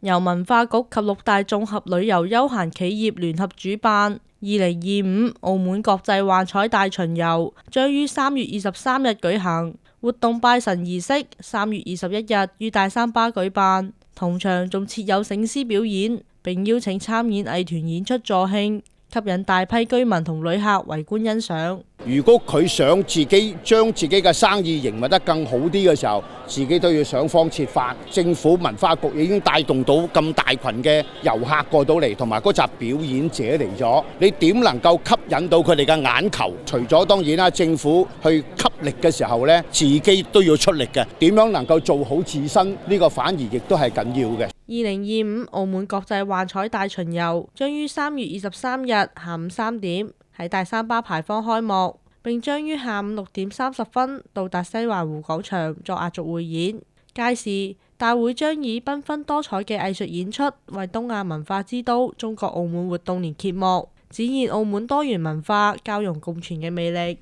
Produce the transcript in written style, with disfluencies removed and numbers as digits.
由文化局及6大綜合旅遊休閒企業聯合主辦。2025澳門國際幻彩大巡遊將於3月23日舉行，活動拜神儀式3月21日於大三巴舉辦，同場仲設有醒獅表演，並邀請參演藝團演出助興，吸引大批居民同旅客圍觀欣賞。如果佢想自己將自己嘅生意營運得更好啲嘅時候，自己都要想方設法。政府文化局已經帶動到咁大群嘅遊客過到嚟，同埋嗰集表演者嚟咗，你點能夠吸引到佢哋嘅眼球？除咗當然啦，政府去吸力嘅時候呢，自己都要出力嘅。點樣能夠做好自身呢個反而亦都係緊要嘅。2025澳門國際幻彩大巡遊將於3月23日下午3點喺大三巴牌坊開幕，並將於下午6點30分到達西環湖廣場作壓軸匯演。屆時大會將以繽紛多彩嘅藝術演出為東亞文化之都中國澳門活動年揭幕，展現澳門多元文化交融共存嘅魅力。